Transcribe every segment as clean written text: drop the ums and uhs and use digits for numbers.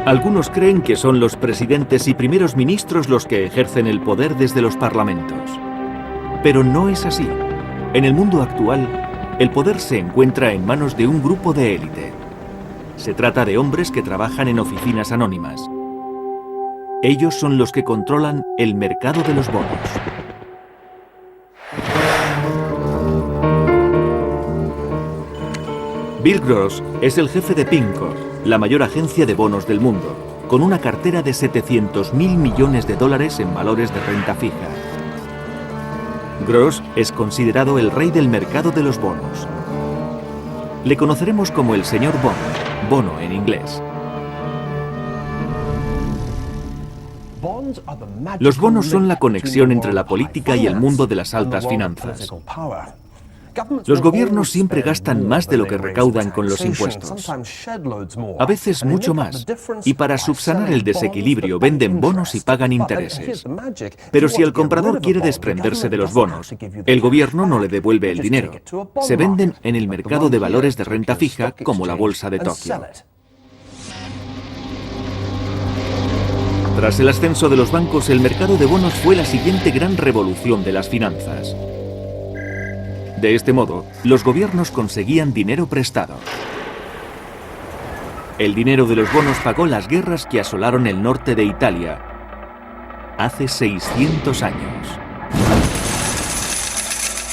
Algunos creen que son los presidentes y primeros ministros los que ejercen el poder desde los parlamentos. Pero no es así. En el mundo actual, el poder se encuentra en manos de un grupo de élite. Se trata de hombres que trabajan en oficinas anónimas. Ellos son los que controlan el mercado de los bonos. Bill Gross es el jefe de PIMCO, la mayor agencia de bonos del mundo, con una cartera de 700.000 millones de dólares en valores de renta fija. Gross es considerado el rey del mercado de los bonos. Le conoceremos como el señor Bond, bono en inglés. Los bonos son la conexión entre la política y el mundo de las altas finanzas. Los gobiernos siempre gastan más de lo que recaudan con los impuestos, a veces mucho más, y para subsanar el desequilibrio venden bonos y pagan intereses. Pero si el comprador quiere desprenderse de los bonos, el gobierno no le devuelve el dinero. Se venden en el mercado de valores de renta fija como la bolsa de Tokio. Tras el ascenso de los bancos, el mercado de bonos fue la siguiente gran revolución de las finanzas. De este modo, los gobiernos conseguían dinero prestado. El dinero de los bonos pagó las guerras que asolaron el norte de Italia hace 600 años.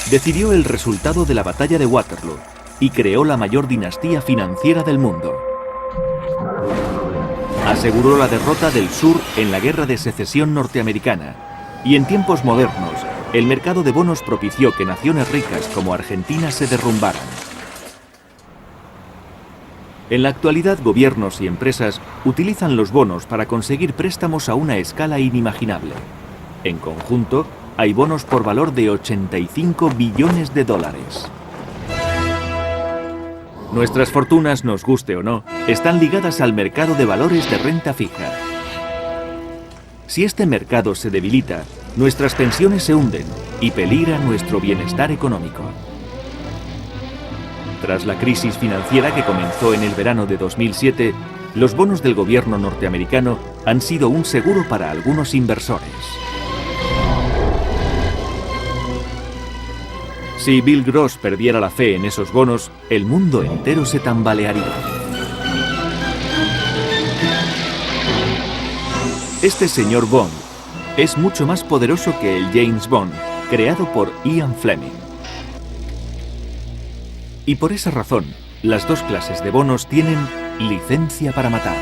Decidió el resultado de la batalla de Waterloo y creó la mayor dinastía financiera del mundo. Aseguró la derrota del sur en la Guerra de Secesión norteamericana y en tiempos modernos, el mercado de bonos propició que naciones ricas como Argentina se derrumbaran. En la actualidad, gobiernos y empresas utilizan los bonos para conseguir préstamos a una escala inimaginable. En conjunto, hay bonos por valor de 85 billones de dólares. Nuestras fortunas, nos guste o no, están ligadas al mercado de valores de renta fija. Si este mercado se debilita, nuestras pensiones se hunden y peligra nuestro bienestar económico. Tras la crisis financiera que comenzó en el verano de 2007, los bonos del gobierno norteamericano han sido un seguro para algunos inversores. Si Bill Gross perdiera la fe en esos bonos, el mundo entero se tambalearía. Este señor Bond es mucho más poderoso que el James Bond, creado por Ian Fleming. Y por esa razón, las dos clases de bonos tienen licencia para matar.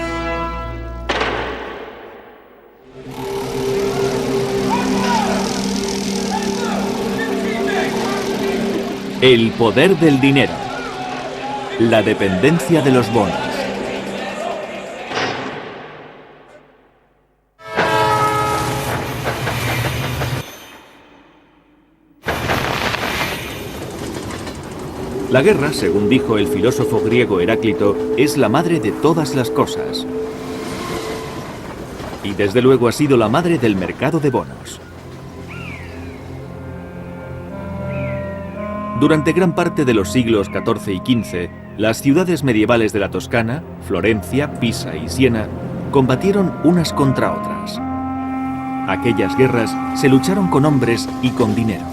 El poder del dinero. La dependencia de los bonos. La guerra, según dijo el filósofo griego Heráclito, es la madre de todas las cosas. Y desde luego ha sido la madre del mercado de bonos. Durante gran parte de los siglos XIV y XV, las ciudades medievales de la Toscana, Florencia, Pisa y Siena, combatieron unas contra otras. Aquellas guerras se lucharon con hombres y con dinero.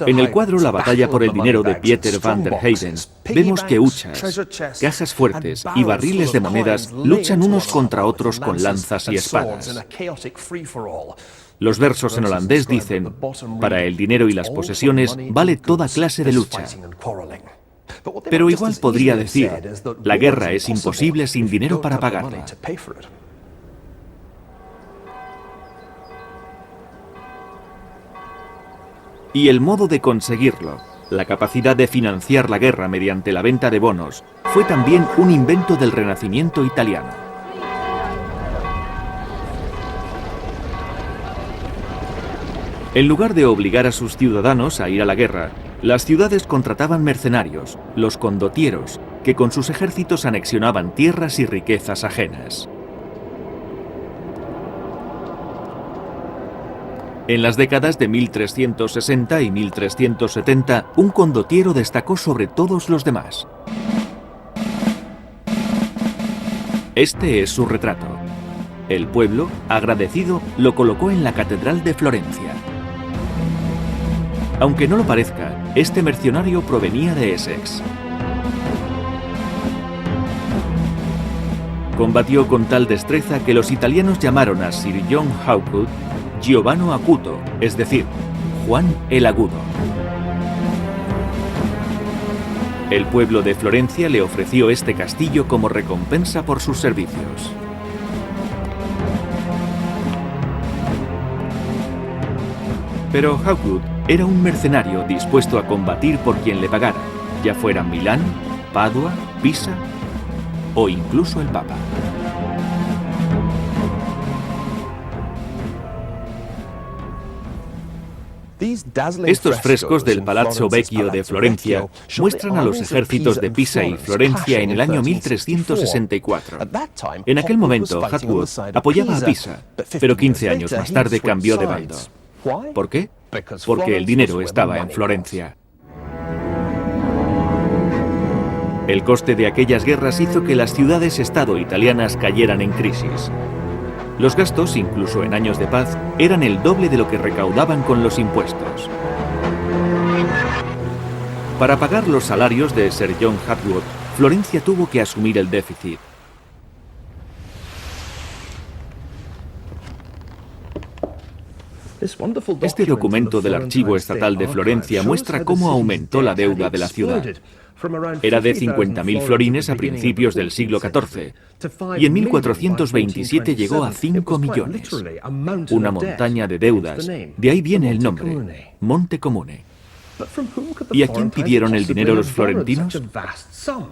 En el cuadro La batalla por el dinero de Pieter van der Heyden, vemos que huchas, cajas fuertes y barriles de monedas luchan unos contra otros con lanzas y espadas. Los versos en holandés dicen: para el dinero y las posesiones vale toda clase de lucha. Pero igual podría decir: la guerra es imposible sin dinero para pagarla. Y el modo de conseguirlo, la capacidad de financiar la guerra mediante la venta de bonos, fue también un invento del Renacimiento italiano. En lugar de obligar a sus ciudadanos a ir a la guerra, las ciudades contrataban mercenarios, los condottieros, que con sus ejércitos anexionaban tierras y riquezas ajenas. En las décadas de 1360 y 1370, un condottiero destacó sobre todos los demás. Este es su retrato. El pueblo, agradecido, lo colocó en la Catedral de Florencia. Aunque no lo parezca, este mercenario provenía de Essex. Combatió con tal destreza que los italianos llamaron a Sir John Hawkwood Giovanni Acuto, es decir, Juan el Agudo. El pueblo de Florencia le ofreció este castillo como recompensa por sus servicios. Pero Hawkwood era un mercenario dispuesto a combatir por quien le pagara, ya fuera Milán, Padua, Pisa o incluso el Papa. Estos frescos del Palazzo Vecchio de Florencia muestran a los ejércitos de Pisa y Florencia en el año 1364. En aquel momento, Hawkwood apoyaba a Pisa, pero 15 años más tarde cambió de bando. ¿Por qué? Porque el dinero estaba en Florencia. El coste de aquellas guerras hizo que las ciudades-estado italianas cayeran en crisis. Los gastos, incluso en años de paz, eran el doble de lo que recaudaban con los impuestos. Para pagar los salarios de Sir John Hawkwood, Florencia tuvo que asumir el déficit. Este documento del Archivo Estatal de Florencia muestra cómo aumentó la deuda de la ciudad. Era de 50.000 florines a principios del siglo XIV y en 1427 llegó a 5 millones. Una montaña de deudas, de ahí viene el nombre, Monte Comune. ¿Y a quién pidieron el dinero los florentinos?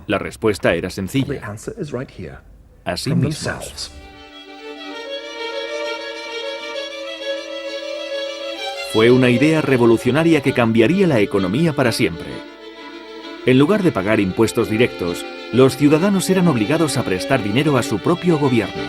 La respuesta era sencilla: a sí mismos. Fue una idea revolucionaria que cambiaría la economía para siempre. En lugar de pagar impuestos directos, los ciudadanos eran obligados a prestar dinero a su propio gobierno.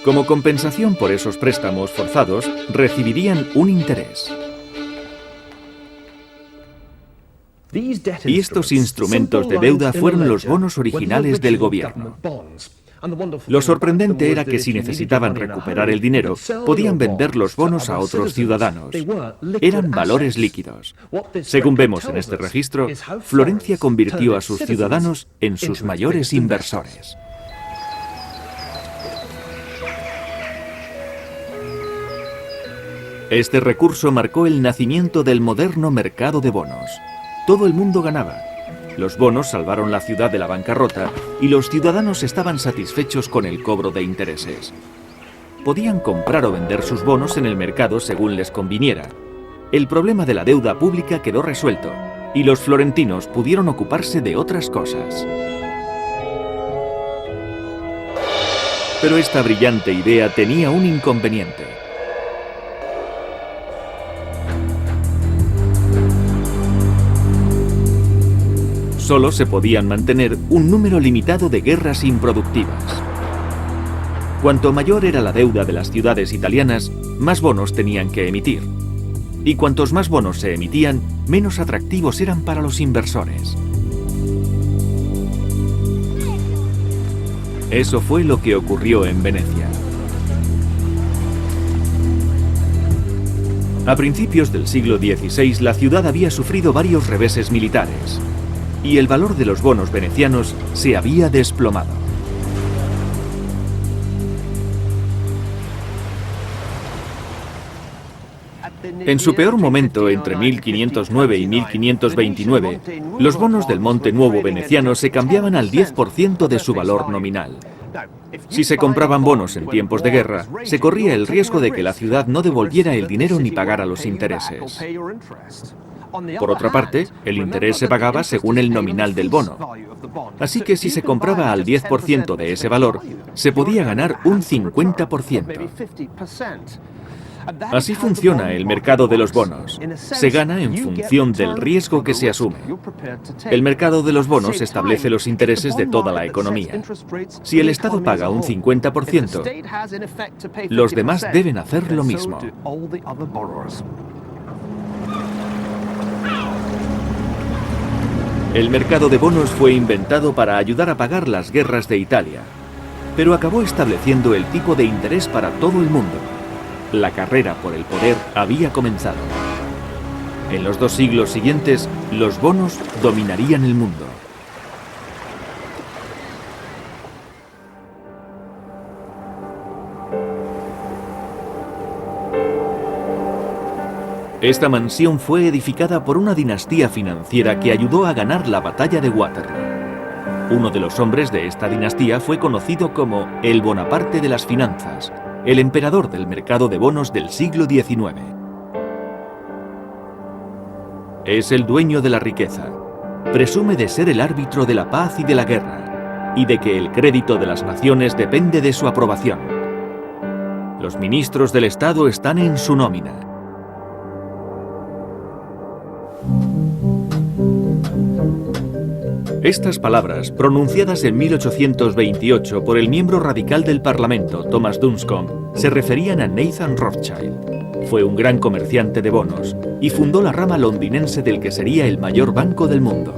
Como compensación por esos préstamos forzados, recibirían un interés. Y estos instrumentos de deuda fueron los bonos originales del gobierno. Lo sorprendente era que si necesitaban recuperar el dinero, podían vender los bonos a otros ciudadanos. Eran valores líquidos. Según vemos en este registro, Florencia convirtió a sus ciudadanos en sus mayores inversores. Este recurso marcó el nacimiento del moderno mercado de bonos. Todo el mundo ganaba. Los bonos salvaron la ciudad de la bancarrota y los ciudadanos estaban satisfechos con el cobro de intereses. Podían comprar o vender sus bonos en el mercado según les conviniera. El problema de la deuda pública quedó resuelto y los florentinos pudieron ocuparse de otras cosas. Pero esta brillante idea tenía un inconveniente. Solo se podían mantener un número limitado de guerras improductivas. Cuanto mayor era la deuda de las ciudades italianas, más bonos tenían que emitir. Y cuantos más bonos se emitían, menos atractivos eran para los inversores. Eso fue lo que ocurrió en Venecia. A principios del siglo XVI, la ciudad había sufrido varios reveses militares. Y el valor de los bonos venecianos se había desplomado. En su peor momento, entre 1509 y 1529, los bonos del Monte Nuovo veneciano se cambiaban al 10% de su valor nominal. Si se compraban bonos en tiempos de guerra, se corría el riesgo de que la ciudad no devolviera el dinero ni pagara los intereses. Por otra parte, el interés se pagaba según el nominal del bono. Así que si se compraba al 10% de ese valor, se podía ganar un 50%. Así funciona el mercado de los bonos. Se gana en función del riesgo que se asume. El mercado de los bonos establece los intereses de toda la economía. Si el Estado paga un 50%, los demás deben hacer lo mismo. El mercado de bonos fue inventado para ayudar a pagar las guerras de Italia, pero acabó estableciendo el tipo de interés para todo el mundo. La carrera por el poder había comenzado. En los 2 siglos siguientes, los bonos dominarían el mundo. Esta mansión fue edificada por una dinastía financiera que ayudó a ganar la batalla de Waterloo. Uno de los hombres de esta dinastía fue conocido como el Bonaparte de las finanzas, el emperador del mercado de bonos del siglo XIX. Es el dueño de la riqueza. Presume de ser el árbitro de la paz y de la guerra, y de que el crédito de las naciones depende de su aprobación. Los ministros del Estado están en su nómina. Estas palabras, pronunciadas en 1828 por el miembro radical del Parlamento, Thomas Dunscombe, se referían a Nathan Rothschild. Fue un gran comerciante de bonos y fundó la rama londinense del que sería el mayor banco del mundo.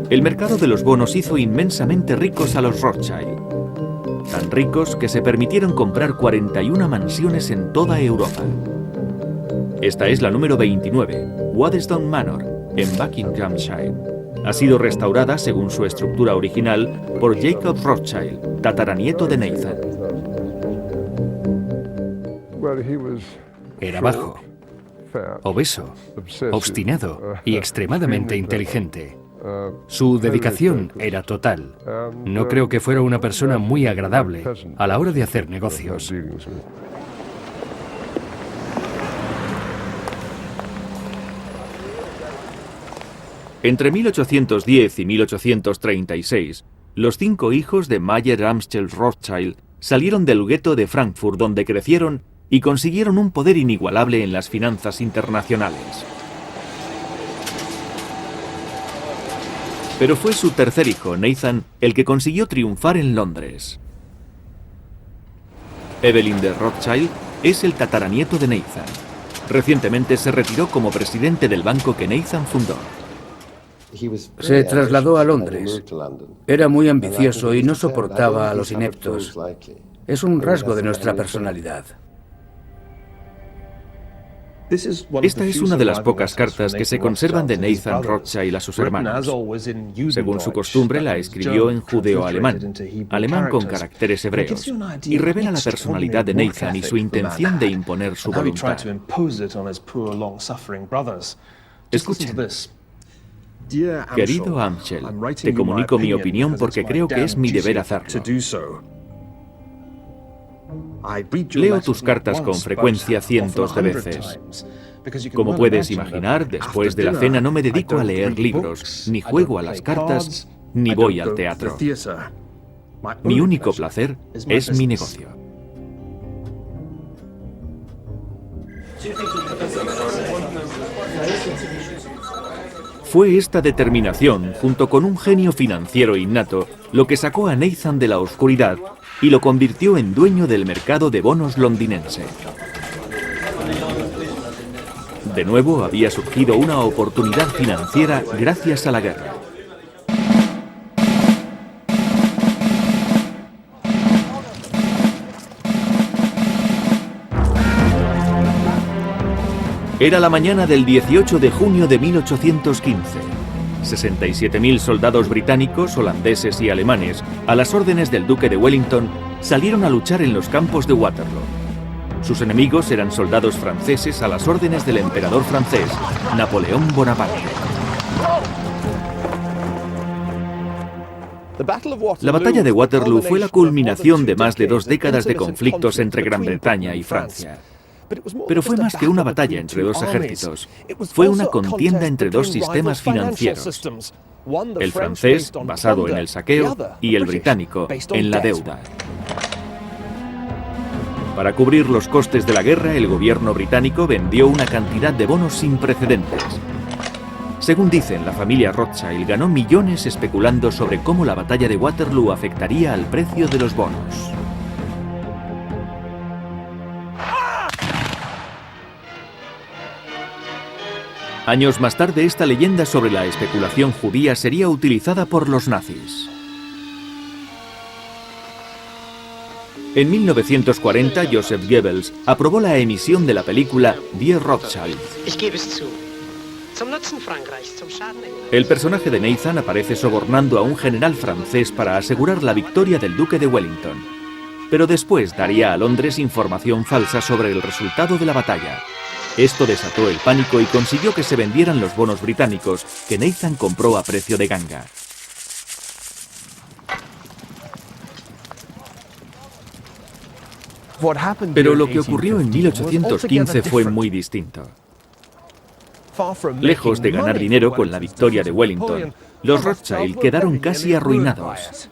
El mercado de los bonos hizo inmensamente ricos a los Rothschild. Tan ricos que se permitieron comprar 41 mansiones en toda Europa. Esta es la número 29, Waddesdon Manor, en Buckinghamshire. Ha sido restaurada según su estructura original por Jacob Rothschild, tataranieto de Nathan. Era bajo, obeso, obstinado y extremadamente inteligente. Su dedicación era total. No creo que fuera una persona muy agradable a la hora de hacer negocios. Entre 1810 y 1836, los 5 hijos de Mayer Amschel Rothschild salieron del gueto de Frankfurt, donde crecieron y consiguieron un poder inigualable en las finanzas internacionales. Pero fue su tercer hijo, Nathan, el que consiguió triunfar en Londres. Evelyn de Rothschild es el tataranieto de Nathan. Recientemente se retiró como presidente del banco que Nathan fundó. Se trasladó a Londres. Era muy ambicioso y no soportaba a los ineptos. Es un rasgo de nuestra personalidad. Esta es una de las pocas cartas que se conservan de Nathan Rothschild a sus hermanos. Según su costumbre, la escribió en judeo-alemán, alemán con caracteres hebreos, y revela la personalidad de Nathan y su intención de imponer su voluntad. Escuchen. Querido Amschel, te comunico mi opinión porque creo que es mi deber hacerlo. Leo tus cartas con frecuencia cientos de veces. Como puedes imaginar, después de la cena no me dedico a leer libros, ni juego a las cartas, ni voy al teatro. Mi único placer es mi negocio. Fue esta determinación, junto con un genio financiero innato, lo que sacó a Nathan de la oscuridad y lo convirtió en dueño del mercado de bonos londinense. De nuevo había surgido una oportunidad financiera gracias a la guerra. Era la mañana del 18 de junio de 1815. 67.000 soldados británicos, holandeses y alemanes, a las órdenes del duque de Wellington, salieron a luchar en los campos de Waterloo. Sus enemigos eran soldados franceses a las órdenes del emperador francés, Napoleón Bonaparte. La batalla de Waterloo fue la culminación de más de 2 décadas de conflictos entre Gran Bretaña y Francia. Pero fue más que una batalla entre 2 ejércitos. Fue una contienda entre 2 sistemas financieros. El francés, basado en el saqueo, y el británico, en la deuda. Para cubrir los costes de la guerra, el gobierno británico vendió una cantidad de bonos sin precedentes. Según dicen, la familia Rothschild ganó millones especulando sobre cómo la batalla de Waterloo afectaría al precio de los bonos. Años más tarde, esta leyenda sobre la especulación judía sería utilizada por los nazis. En 1940, Joseph Goebbels aprobó la emisión de la película Die Rothschild. El personaje de Nathan aparece sobornando a un general francés para asegurar la victoria del duque de Wellington, pero después daría a Londres información falsa sobre el resultado de la batalla. Esto desató el pánico y consiguió que se vendieran los bonos británicos que Nathan compró a precio de ganga. Pero lo que ocurrió en 1815 fue muy distinto. Lejos de ganar dinero con la victoria de Wellington, los Rothschild quedaron casi arruinados.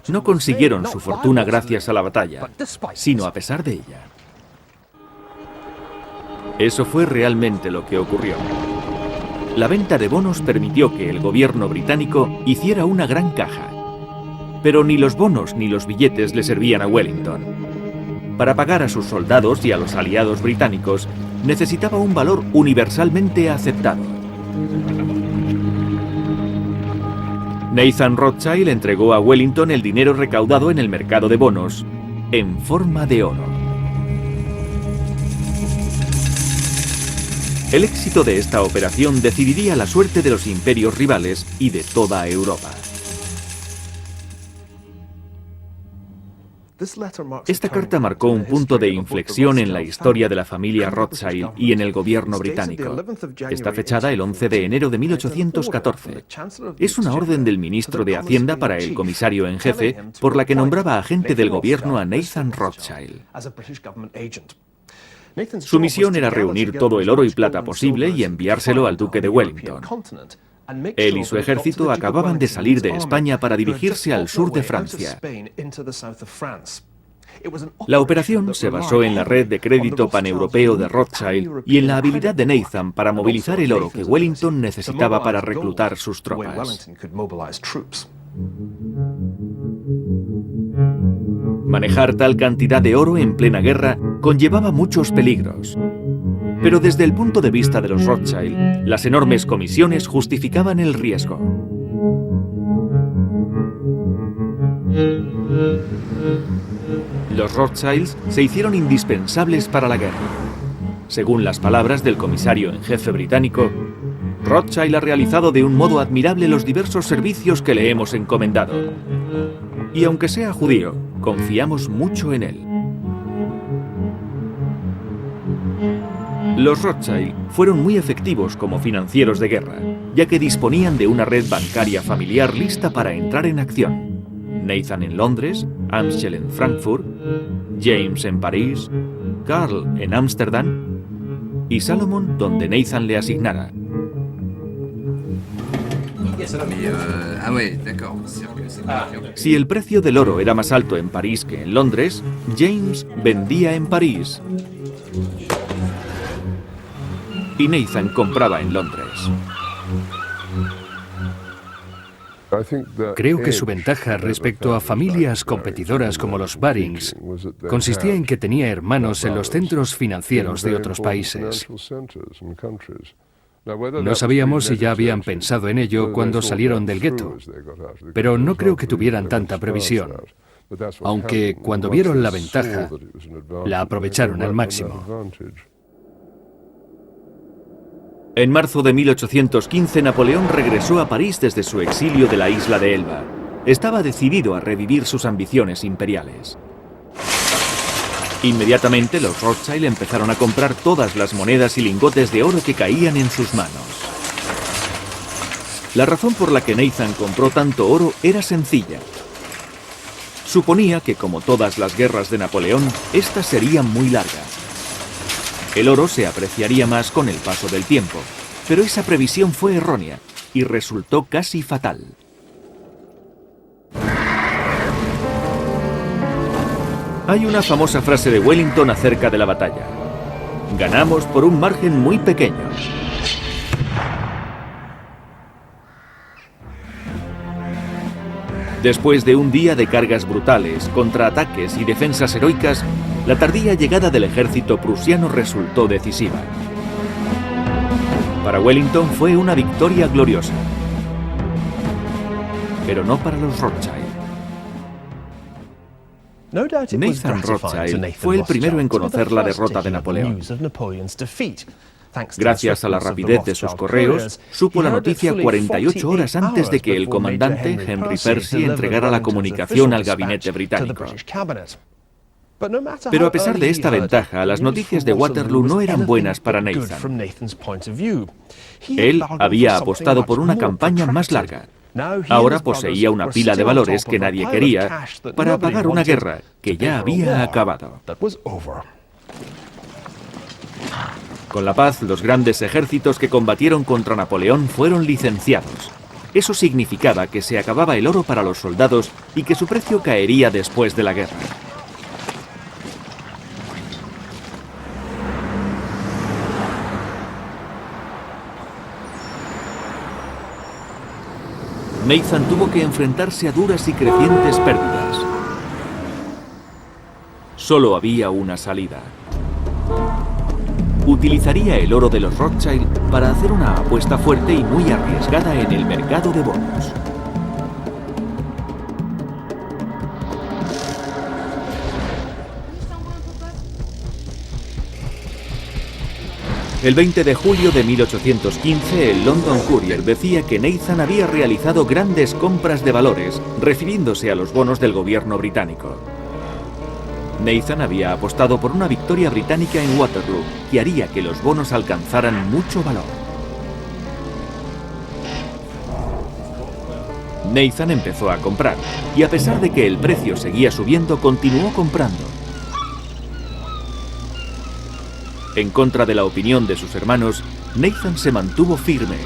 No consiguieron su fortuna gracias a la batalla, sino a pesar de ella. Eso fue realmente lo que ocurrió. La venta de bonos permitió que el gobierno británico hiciera una gran caja. Pero ni los bonos ni los billetes le servían a Wellington. Para pagar a sus soldados y a los aliados británicos, necesitaba un valor universalmente aceptado. Nathan Rothschild entregó a Wellington el dinero recaudado en el mercado de bonos, en forma de oro. El éxito de esta operación decidiría la suerte de los imperios rivales y de toda Europa. Esta carta marcó un punto de inflexión en la historia de la familia Rothschild y en el gobierno británico. Está fechada el 11 de enero de 1814. Es una orden del ministro de Hacienda para el comisario en jefe, por la que nombraba agente del gobierno a Nathan Rothschild. Su misión era reunir todo el oro y plata posible y enviárselo al duque de Wellington. Él y su ejército acababan de salir de España para dirigirse al sur de Francia. La operación se basó en la red de crédito paneuropeo de Rothschild y en la habilidad de Nathan para movilizar el oro que Wellington necesitaba para reclutar sus tropas. Manejar tal cantidad de oro en plena guerra conllevaba muchos peligros. Pero desde el punto de vista de los Rothschild, las enormes comisiones justificaban el riesgo. Los Rothschilds se hicieron indispensables para la guerra. Según las palabras del comisario en jefe británico, Rothschild ha realizado de un modo admirable los diversos servicios que le hemos encomendado. Y aunque sea judío, confiamos mucho en él. Los Rothschild fueron muy efectivos como financieros de guerra, ya que disponían de una red bancaria familiar lista para entrar en acción. Nathan en Londres, Amschel en Frankfurt, James en París, Karl en Ámsterdam y Salomon donde Nathan le asignara. Si el precio del oro era más alto en París que en Londres, James vendía en París y Nathan compraba en Londres. Creo que su ventaja respecto a familias competidoras como los Barings consistía en que tenía hermanos en los centros financieros de otros países. No sabíamos si ya habían pensado en ello cuando salieron del gueto, pero no creo que tuvieran tanta previsión, aunque cuando vieron la ventaja, la aprovecharon al máximo. En marzo de 1815, Napoleón regresó a París desde su exilio de la isla de Elba. Estaba decidido a revivir sus ambiciones imperiales. Inmediatamente, los Rothschild empezaron a comprar todas las monedas y lingotes de oro que caían en sus manos. La razón por la que Nathan compró tanto oro era sencilla. Suponía que, como todas las guerras de Napoleón, éstas serían muy largas. El oro se apreciaría más con el paso del tiempo, pero esa previsión fue errónea y resultó casi fatal. Hay una famosa frase de Wellington acerca de la batalla: ganamos por un margen muy pequeño. Después de un día de cargas brutales, contraataques y defensas heroicas, la tardía llegada del ejército prusiano resultó decisiva. Para Wellington fue una victoria gloriosa, pero no para los Rothschild. Nathan Rothschild fue el primero en conocer la derrota de Napoleón. Gracias a la rapidez de sus correos, supo la noticia 48 horas antes de que el comandante Henry Percy entregara la comunicación al gabinete británico. Pero a pesar de esta ventaja, las noticias de Waterloo no eran buenas para Nathan. Él había apostado por una campaña más larga. Ahora poseía una pila de valores que nadie quería para pagar una guerra que ya había acabado. Con la paz, los grandes ejércitos que combatieron contra Napoleón fueron licenciados. Eso significaba que se acababa el oro para los soldados y que su precio caería después de la guerra. Nathan tuvo que enfrentarse a duras y crecientes pérdidas. Solo había una salida. Utilizaría el oro de los Rothschild para hacer una apuesta fuerte y muy arriesgada en el mercado de bonos. El 20 de julio de 1815, el London Courier decía que Nathan había realizado grandes compras de valores, refiriéndose a los bonos del gobierno británico. Nathan había apostado por una victoria británica en Waterloo, que haría que los bonos alcanzaran mucho valor. Nathan empezó a comprar, y a pesar de que el precio seguía subiendo, continuó comprando. En contra de la opinión de sus hermanos, Nathan se mantuvo firme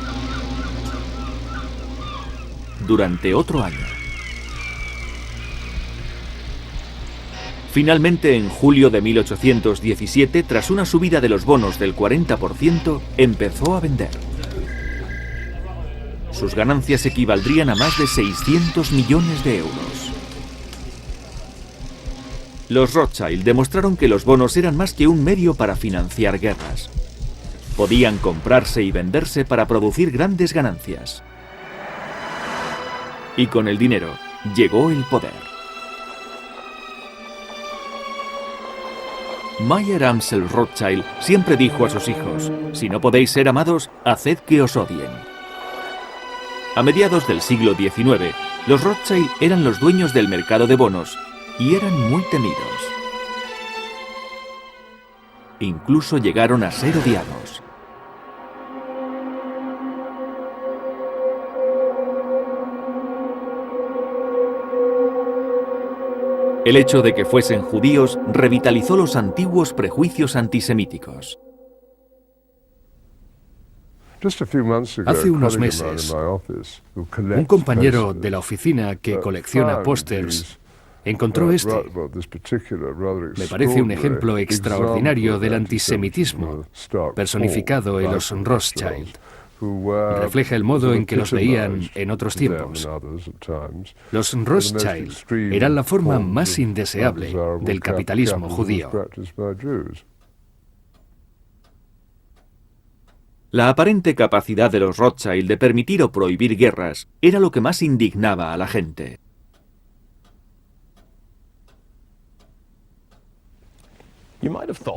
durante otro año. Finalmente, en julio de 1817, tras una subida de los bonos del 40%, empezó a vender. Sus ganancias equivaldrían a más de 600 millones de euros. Los Rothschild demostraron que los bonos eran más que un medio para financiar guerras. Podían comprarse y venderse para producir grandes ganancias. Y con el dinero llegó el poder. Mayer Amschel Rothschild siempre dijo a sus hijos: si no podéis ser amados, haced que os odien. A mediados del siglo XIX, los Rothschild eran los dueños del mercado de bonos y eran muy temidos. Incluso llegaron a ser odiados. El hecho de que fuesen judíos revitalizó los antiguos prejuicios antisemíticos. Hace unos meses, un compañero de la oficina que colecciona pósters encontró este. Me parece un ejemplo extraordinario del antisemitismo personificado en los Rothschild. Refleja el modo en que los veían en otros tiempos. Los Rothschild eran la forma más indeseable del capitalismo judío. La aparente capacidad de los Rothschild de permitir o prohibir guerras era lo que más indignaba a la gente.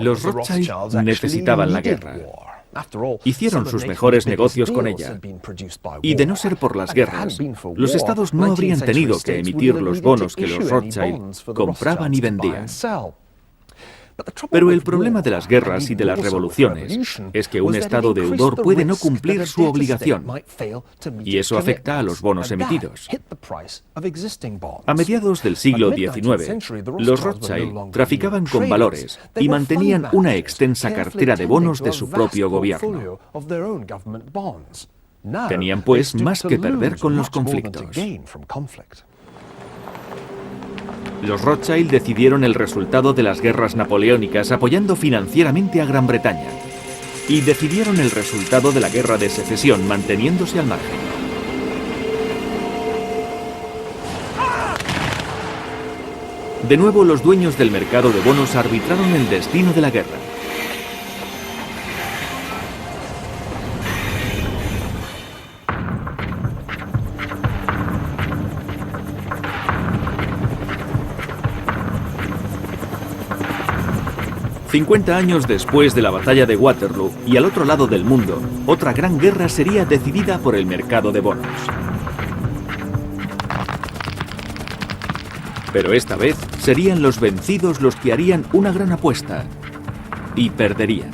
Los Rothschild necesitaban la guerra. Hicieron sus mejores negocios con ella. Y de no ser por las guerras, los estados no habrían tenido que emitir los bonos que los Rothschild compraban y vendían. Pero el problema de las guerras y de las revoluciones es que un estado deudor puede no cumplir su obligación, y eso afecta a los bonos emitidos. A mediados del siglo XIX, los Rothschild traficaban con valores y mantenían una extensa cartera de bonos de su propio gobierno. Tenían, pues, más que perder con los conflictos. Los Rothschild decidieron el resultado de las guerras napoleónicas apoyando financieramente a Gran Bretaña. Y decidieron el resultado de la Guerra de Secesión manteniéndose al margen. De nuevo, los dueños del mercado de bonos arbitraron el destino de la guerra. «50 años después de la batalla de Waterloo y al otro lado del mundo, otra gran guerra sería decidida por el mercado de bonos. Pero esta vez serían los vencidos los que harían una gran apuesta y perderían.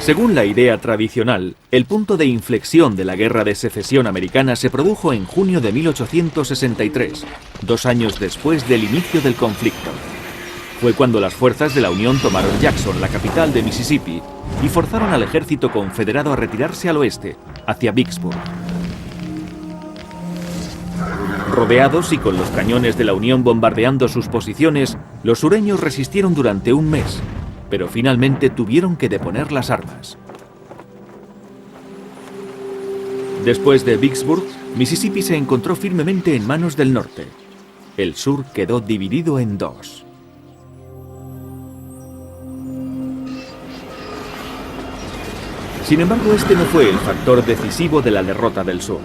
Según la idea tradicional, el punto de inflexión de la Guerra de Secesión americana se produjo en junio de 1863, 2 años después del inicio del conflicto. Fue cuando las fuerzas de la Unión tomaron Jackson, la capital de Mississippi, y forzaron al ejército confederado a retirarse al oeste, hacia Vicksburg. Rodeados y con los cañones de la Unión bombardeando sus posiciones, los sureños resistieron durante un mes, pero finalmente tuvieron que deponer las armas. Después de Vicksburg, Mississippi se encontró firmemente en manos del norte. El sur quedó dividido en dos. Sin embargo, este no fue el factor decisivo de la derrota del sur.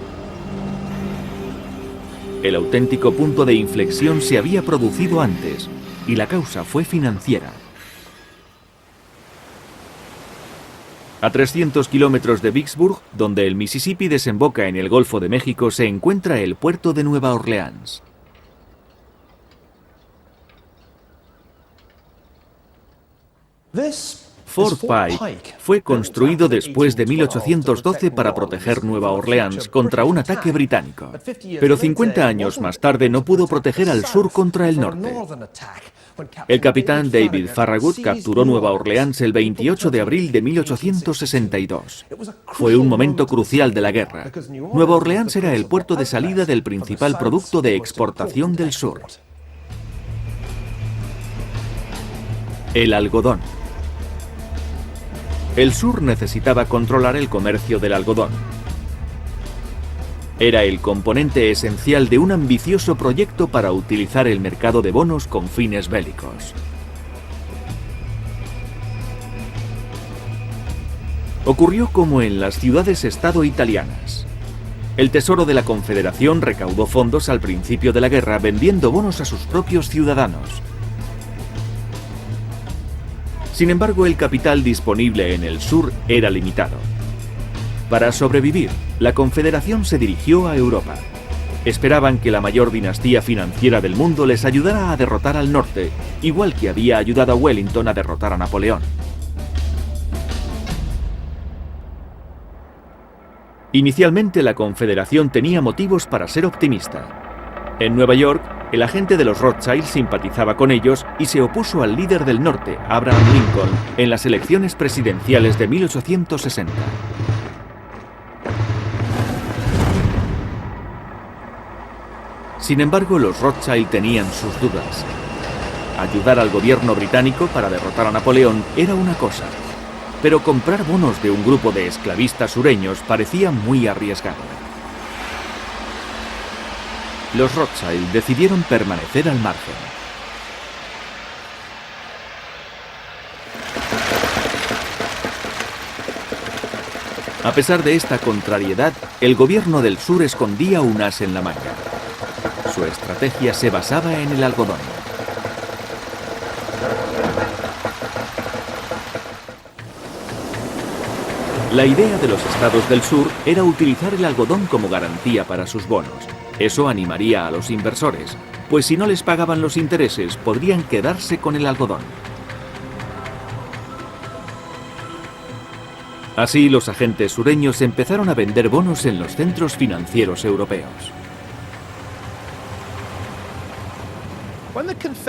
El auténtico punto de inflexión se había producido antes, y la causa fue financiera. A 300 kilómetros de Vicksburg, donde el Mississippi desemboca en el Golfo de México, se encuentra el puerto de Nueva Orleans. Fort Pike fue construido después de 1812 para proteger Nueva Orleans contra un ataque británico. Pero 50 años más tarde no pudo proteger al sur contra el norte. El capitán David Farragut capturó Nueva Orleans el 28 de abril de 1862. Fue un momento crucial de la guerra. Nueva Orleans era el puerto de salida del principal producto de exportación del sur: el algodón. El sur necesitaba controlar el comercio del algodón. Era el componente esencial de un ambicioso proyecto para utilizar el mercado de bonos con fines bélicos. Ocurrió como en las ciudades-estado italianas. El Tesoro de la Confederación recaudó fondos al principio de la guerra vendiendo bonos a sus propios ciudadanos. Sin embargo, el capital disponible en el sur era limitado. Para sobrevivir, la Confederación se dirigió a Europa. Esperaban que la mayor dinastía financiera del mundo les ayudara a derrotar al norte, igual que había ayudado a Wellington a derrotar a Napoleón. Inicialmente, la Confederación tenía motivos para ser optimista. En Nueva York, el agente de los Rothschild simpatizaba con ellos y se opuso al líder del norte, Abraham Lincoln, en las elecciones presidenciales de 1860. Sin embargo, los Rothschild tenían sus dudas. Ayudar al gobierno británico para derrotar a Napoleón era una cosa, pero comprar bonos de un grupo de esclavistas sureños parecía muy arriesgado. Los Rothschild decidieron permanecer al margen. A pesar de esta contrariedad, el gobierno del sur escondía un as en la manga. Su estrategia se basaba en el algodón. La idea de los estados del sur era utilizar el algodón como garantía para sus bonos. Eso animaría a los inversores, pues si no les pagaban los intereses, podrían quedarse con el algodón. Así, los agentes sureños empezaron a vender bonos en los centros financieros europeos.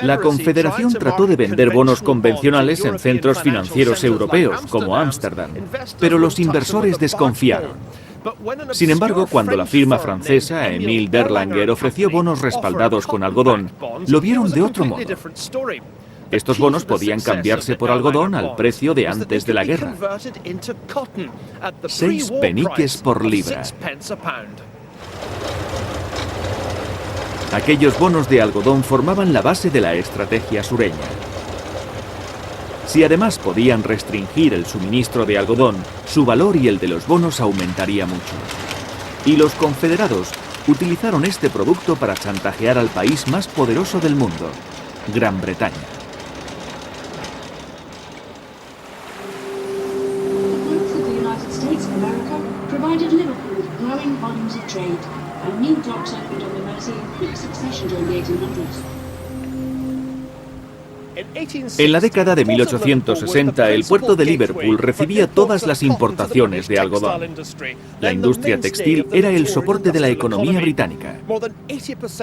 La Confederación trató de vender bonos convencionales en centros financieros europeos, como Ámsterdam, pero los inversores desconfiaron. Sin embargo, cuando la firma francesa Émile d'Erlanger ofreció bonos respaldados con algodón, lo vieron de otro modo. Estos bonos podían cambiarse por algodón al precio de antes de la guerra. 6 peniques por libra. Aquellos bonos de algodón formaban la base de la estrategia sureña. Si además podían restringir el suministro de algodón, su valor y el de los bonos aumentaría mucho. Y los confederados utilizaron este producto para chantajear al país más poderoso del mundo, Gran Bretaña. En la década de 1860, el puerto de Liverpool recibía todas las importaciones de algodón. La industria textil era el soporte de la economía británica.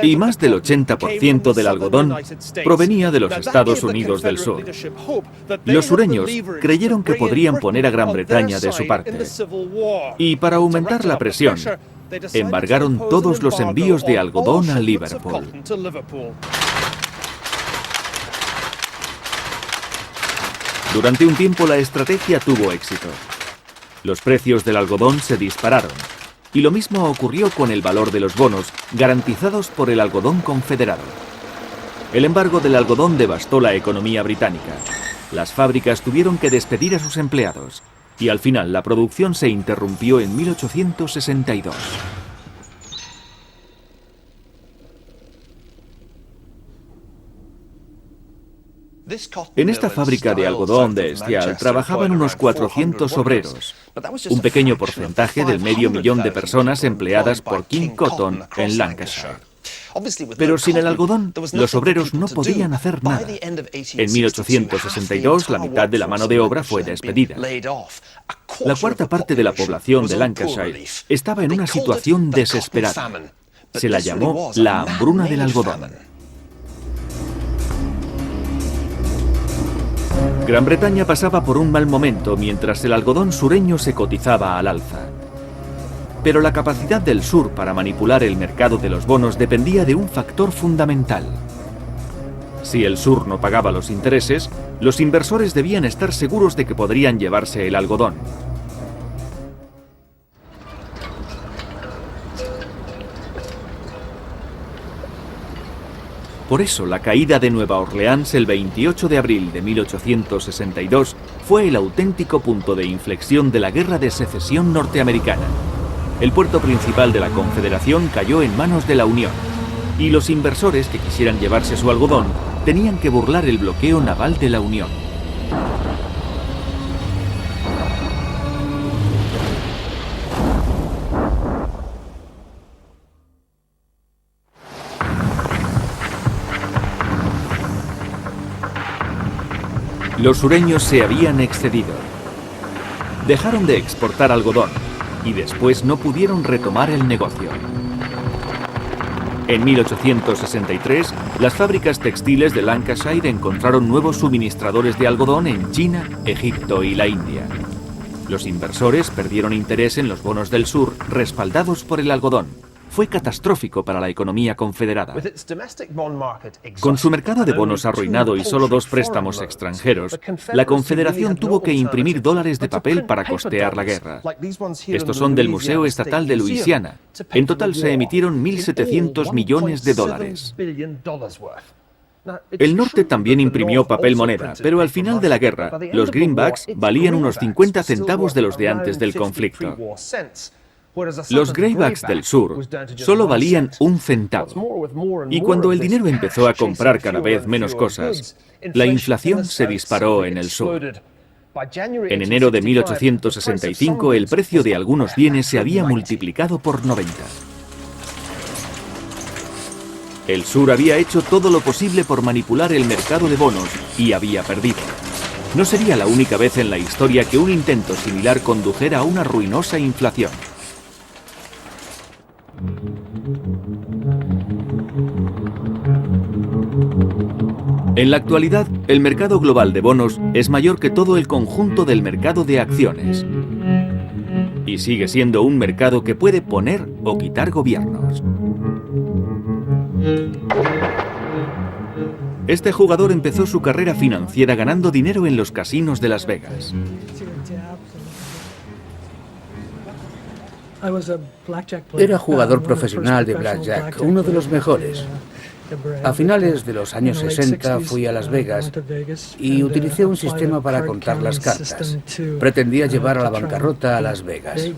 Y más del 80% del algodón provenía de los Estados Unidos del Sur. Los sureños creyeron que podrían poner a Gran Bretaña de su parte. Y para aumentar la presión, embargaron todos los envíos de algodón a Liverpool. Durante un tiempo la estrategia tuvo éxito. Los precios del algodón se dispararon, y lo mismo ocurrió con el valor de los bonos, garantizados por el algodón confederado. El embargo del algodón devastó la economía británica. Las fábricas tuvieron que despedir a sus empleados, y al final la producción se interrumpió en 1862. En esta fábrica de algodón de estial trabajaban unos 400 obreros, un pequeño porcentaje del 500.000 de personas empleadas por King Cotton en Lancashire. Pero sin el algodón, los obreros no podían hacer nada. En 1862, la mitad de la mano de obra fue despedida. La cuarta parte de la población de Lancashire estaba en una situación desesperada. Se la llamó la hambruna del algodón. Gran Bretaña pasaba por un mal momento mientras el algodón sureño se cotizaba al alza. Pero la capacidad del sur para manipular el mercado de los bonos dependía de un factor fundamental. Si el sur no pagaba los intereses, los inversores debían estar seguros de que podrían llevarse el algodón. Por eso, la caída de Nueva Orleans el 28 de abril de 1862 fue el auténtico punto de inflexión de la Guerra de Secesión norteamericana. El puerto principal de la Confederación cayó en manos de la Unión, y los inversores que quisieran llevarse su algodón tenían que burlar el bloqueo naval de la Unión. Los sureños se habían excedido. Dejaron de exportar algodón y después no pudieron retomar el negocio. En 1863, las fábricas textiles de Lancashire encontraron nuevos suministradores de algodón en China, Egipto y la India. Los inversores perdieron interés en los bonos del sur respaldados por el algodón. Fue catastrófico para la economía confederada. Con su mercado de bonos arruinado y solo 2 préstamos extranjeros, la Confederación tuvo que imprimir dólares de papel para costear la guerra. Estos son del Museo Estatal de Luisiana. En total se emitieron 1.700 millones de dólares. El norte también imprimió papel moneda, pero al final de la guerra, los greenbacks valían unos 50 centavos de los de antes del conflicto. Los greybacks del sur solo valían 1 centavo. Y cuando el dinero empezó a comprar cada vez menos cosas, la inflación se disparó en el sur. En enero de 1865, el precio de algunos bienes se había multiplicado por 90. El sur había hecho todo lo posible por manipular el mercado de bonos y había perdido. No sería la única vez en la historia que un intento similar condujera a una ruinosa inflación. En la actualidad, el mercado global de bonos es mayor que todo el conjunto del mercado de acciones. Y sigue siendo un mercado que puede poner o quitar gobiernos. Este jugador empezó su carrera financiera ganando dinero en los casinos de Las Vegas. Era jugador profesional de blackjack, uno de los mejores. A finales de los años 60 fui a Las Vegas y utilicé un sistema para contar las cartas. Pretendía llevar a la bancarrota a Las Vegas.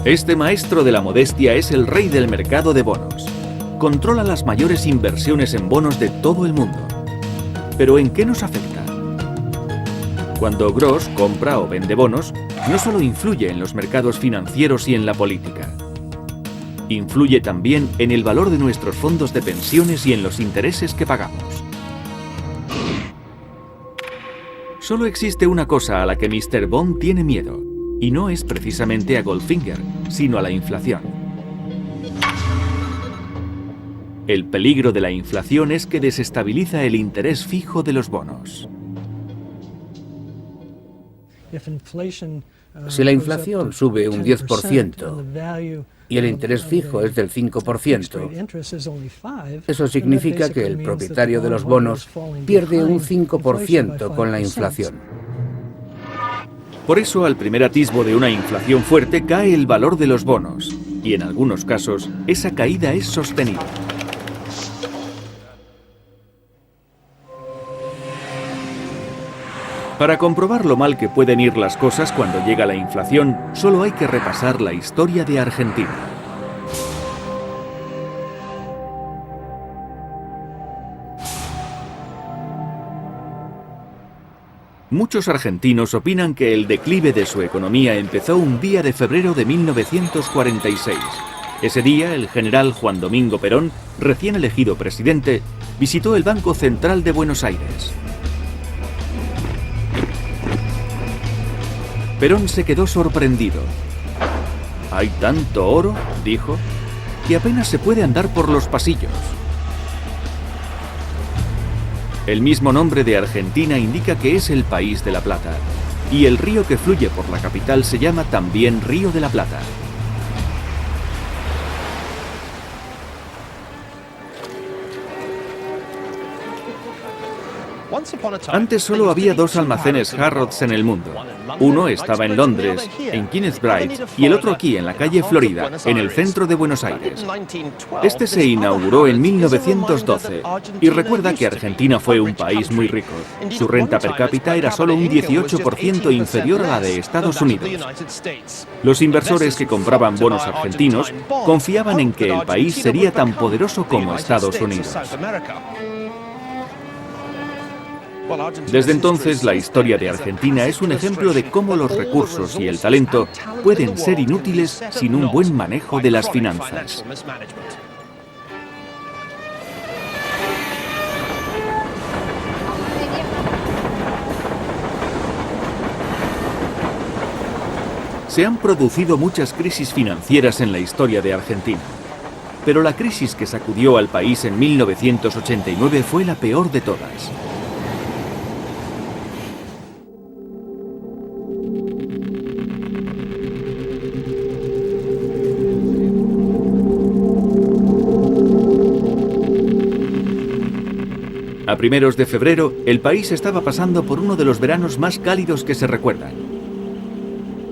Este maestro de la modestia es el rey del mercado de bonos. Controla las mayores inversiones en bonos de todo el mundo. ¿Pero en qué nos afecta? Cuando Gross compra o vende bonos, no solo influye en los mercados financieros y en la política. Influye también en el valor de nuestros fondos de pensiones y en los intereses que pagamos. Solo existe una cosa a la que Mr. Bond tiene miedo, y no es precisamente a Goldfinger, sino a la inflación. El peligro de la inflación es que desestabiliza el interés fijo de los bonos. Si la inflación sube un 10% y el interés fijo es del 5%, eso significa que el propietario de los bonos pierde un 5% con la inflación. Por eso, al primer atisbo de una inflación fuerte, cae el valor de los bonos, y en algunos casos, esa caída es sostenida. Para comprobar lo mal que pueden ir las cosas cuando llega la inflación, solo hay que repasar la historia de Argentina. Muchos argentinos opinan que el declive de su economía empezó un día de febrero de 1946. Ese día, el general Juan Domingo Perón, recién elegido presidente, visitó el Banco Central de Buenos Aires. Perón se quedó sorprendido. «Hay tanto oro», dijo, «que apenas se puede andar por los pasillos». El mismo nombre de Argentina indica que es el país de la plata, y el río que fluye por la capital se llama también Río de la Plata. Antes solo había dos almacenes Harrods en el mundo. Uno estaba en Londres, en Kingsbridge, y el otro aquí, en la calle Florida, en el centro de Buenos Aires. Este se inauguró en 1912, y recuerda que Argentina fue un país muy rico. Su renta per cápita era solo un 18% inferior a la de Estados Unidos. Los inversores que compraban bonos argentinos confiaban en que el país sería tan poderoso como Estados Unidos. Desde entonces, la historia de Argentina es un ejemplo de cómo los recursos y el talento pueden ser inútiles sin un buen manejo de las finanzas. Se han producido muchas crisis financieras en la historia de Argentina, pero la crisis que sacudió al país en 1989 fue la peor de todas. A primeros de febrero, el país estaba pasando por uno de los veranos más cálidos que se recuerdan.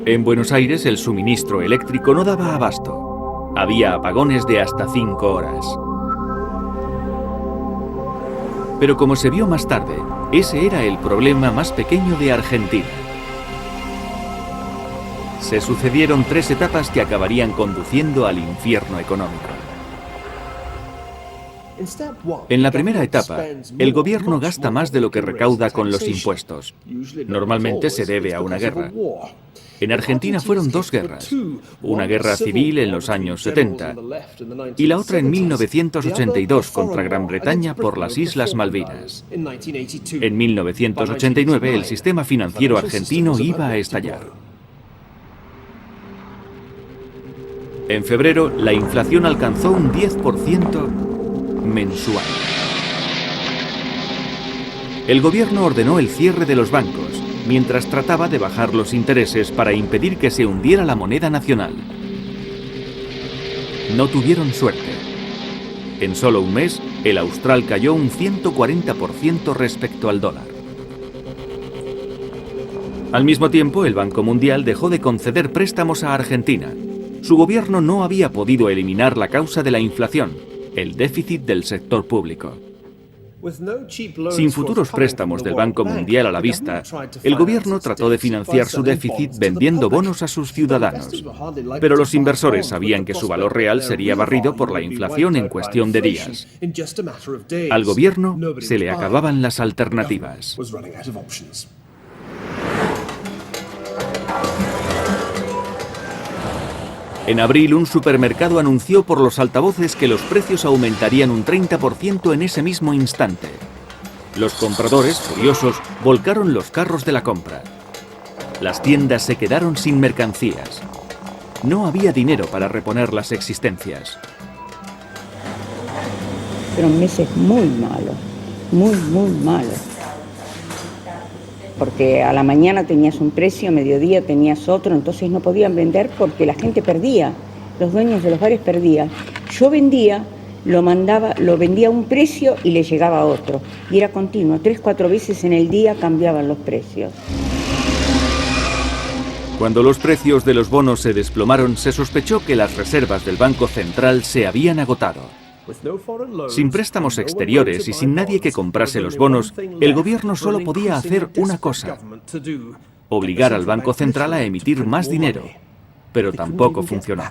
En Buenos Aires, el suministro eléctrico no daba abasto. Había apagones de hasta 5 horas. Pero como se vio más tarde, ese era el problema más pequeño de Argentina. Se sucedieron 3 etapas que acabarían conduciendo al infierno económico. En la primera etapa, el gobierno gasta más de lo que recauda con los impuestos. Normalmente se debe a una guerra. En Argentina fueron 2 guerras, una guerra civil en los años 70 y la otra en 1982 contra Gran Bretaña por las Islas Malvinas. En 1989 el sistema financiero argentino iba a estallar. En febrero la inflación alcanzó un 10% mensual. El gobierno ordenó el cierre de los bancos, mientras trataba de bajar los intereses para impedir que se hundiera la moneda nacional. No tuvieron suerte. En solo un mes, el austral cayó un 140% respecto al dólar. Al mismo tiempo, el Banco Mundial dejó de conceder préstamos a Argentina. Su gobierno no había podido eliminar la causa de la inflación, el déficit del sector público. Sin futuros préstamos del Banco Mundial a la vista, el gobierno trató de financiar su déficit vendiendo bonos a sus ciudadanos. Pero los inversores sabían que su valor real sería barrido por la inflación en cuestión de días. Al gobierno se le acababan las alternativas. En abril, un supermercado anunció por los altavoces que los precios aumentarían un 30% en ese mismo instante. Los compradores, furiosos, volcaron los carros de la compra. Las tiendas se quedaron sin mercancías. No había dinero para reponer las existencias. Fueron meses muy malos, muy malos. Porque a la mañana tenías un precio, a mediodía tenías otro, entonces no podían vender porque la gente perdía, los dueños de los bares perdían. Yo vendía, lo vendía a un precio y le llegaba a otro. Y era continuo, 3 o 4 veces en el día cambiaban los precios. Cuando los precios de los bonos se desplomaron, se sospechó que las reservas del Banco Central se habían agotado. Sin préstamos exteriores y sin nadie que comprase los bonos, el gobierno solo podía hacer una cosa: obligar al Banco Central a emitir más dinero. Pero tampoco funcionó.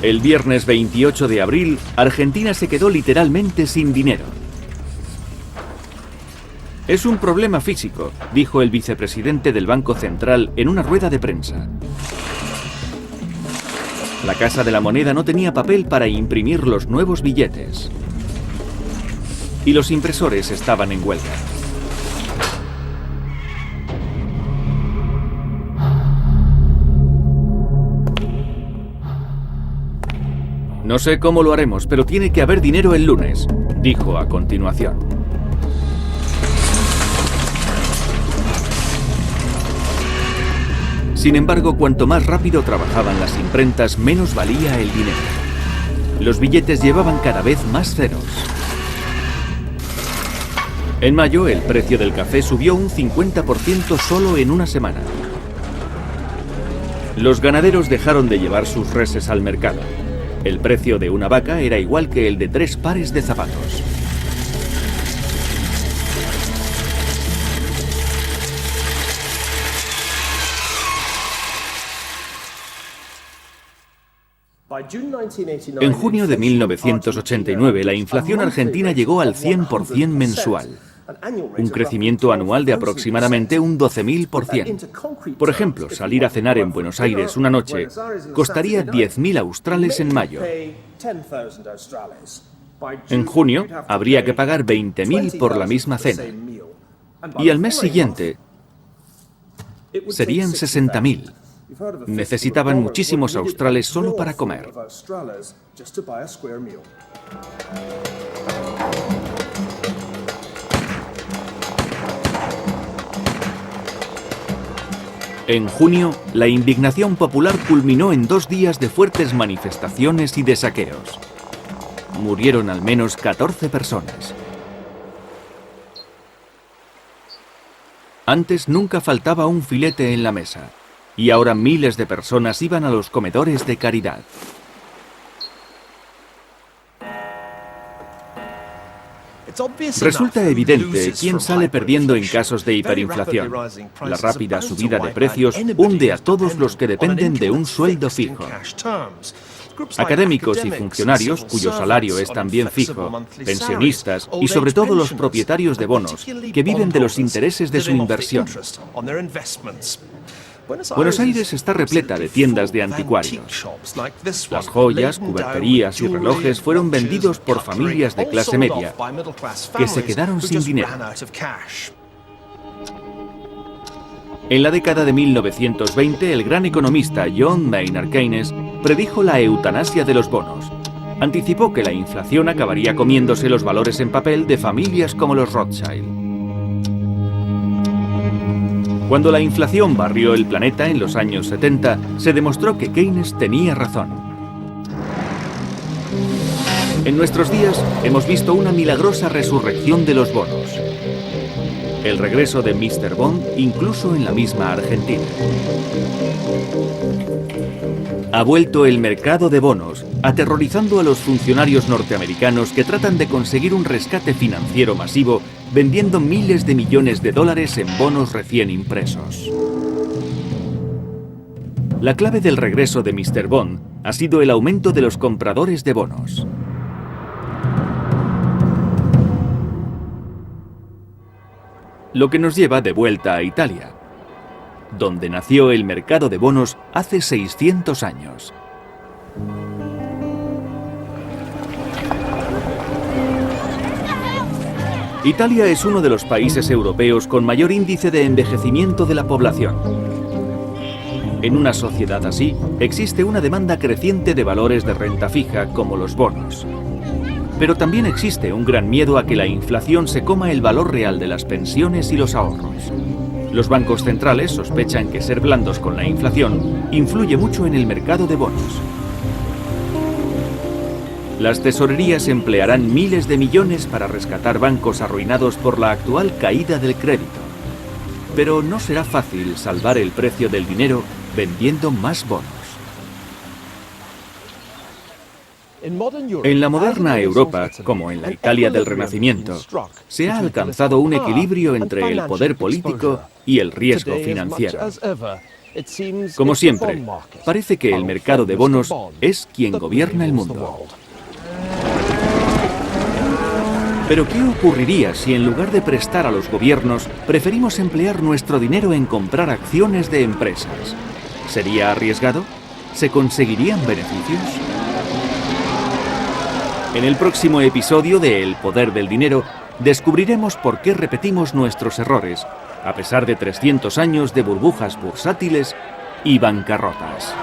El viernes 28 de abril, Argentina se quedó literalmente sin dinero. Es un problema físico, dijo el vicepresidente del Banco Central en una rueda de prensa. La Casa de la Moneda no tenía papel para imprimir los nuevos billetes. Y los impresores estaban en huelga. No sé cómo lo haremos, pero tiene que haber dinero el lunes, dijo a continuación. Sin embargo, cuanto más rápido trabajaban las imprentas, menos valía el dinero. Los billetes llevaban cada vez más ceros. En mayo, el precio del café subió un 50% solo en una semana. Los ganaderos dejaron de llevar sus reses al mercado. El precio de una vaca era igual que el de 3 pares de zapatos. En junio de 1989, la inflación argentina llegó al 100% mensual, un crecimiento anual de aproximadamente un 12.000%. Por ejemplo, salir a cenar en Buenos Aires una noche costaría 10.000 australes en mayo. En junio, habría que pagar 20.000 por la misma cena. Y al mes siguiente, serían 60.000. Necesitaban muchísimos australes solo para comer. En junio, la indignación popular culminó en 2 días de fuertes manifestaciones y de saqueos. Murieron al menos 14 personas. Antes nunca faltaba un filete en la mesa. Y ahora miles de personas iban a los comedores de caridad. Resulta evidente quién sale perdiendo en casos de hiperinflación. La rápida subida de precios hunde a todos los que dependen de un sueldo fijo. Académicos y funcionarios, cuyo salario es también fijo, pensionistas y sobre todo los propietarios de bonos, que viven de los intereses de su inversión. Buenos Aires está repleta de tiendas de anticuarios. Las joyas, cuberterías y relojes fueron vendidos por familias de clase media que se quedaron sin dinero. En la década de 1920, el gran economista John Maynard Keynes predijo la eutanasia de los bonos. Anticipó que la inflación acabaría comiéndose los valores en papel de familias como los Rothschild. Cuando la inflación barrió el planeta en los años 70, se demostró que Keynes tenía razón. En nuestros días hemos visto una milagrosa resurrección de los bonos. El regreso de Mr. Bond incluso en la misma Argentina. Ha vuelto el mercado de bonos, aterrorizando a los funcionarios norteamericanos que tratan de conseguir un rescate financiero masivo vendiendo miles de millones de dólares en bonos recién impresos. La clave del regreso de Mr. Bond ha sido el aumento de los compradores de bonos. Lo que nos lleva de vuelta a Italia, donde nació el mercado de bonos hace 600 años. Italia es uno de los países europeos con mayor índice de envejecimiento de la población. En una sociedad así, existe una demanda creciente de valores de renta fija como los bonos. Pero también existe un gran miedo a que la inflación se coma el valor real de las pensiones y los ahorros. Los bancos centrales sospechan que ser blandos con la inflación influye mucho en el mercado de bonos. Las tesorerías emplearán miles de millones para rescatar bancos arruinados por la actual caída del crédito. Pero no será fácil salvar el precio del dinero vendiendo más bonos. En la moderna Europa, como en la Italia del Renacimiento, se ha alcanzado un equilibrio entre el poder político y el riesgo financiero. Como siempre, parece que el mercado de bonos es quien gobierna el mundo. Pero ¿qué ocurriría si en lugar de prestar a los gobiernos, preferimos emplear nuestro dinero en comprar acciones de empresas? ¿Sería arriesgado? ¿Se conseguirían beneficios? En el próximo episodio de El Poder del Dinero, descubriremos por qué repetimos nuestros errores, a pesar de 300 años de burbujas bursátiles y bancarrotas.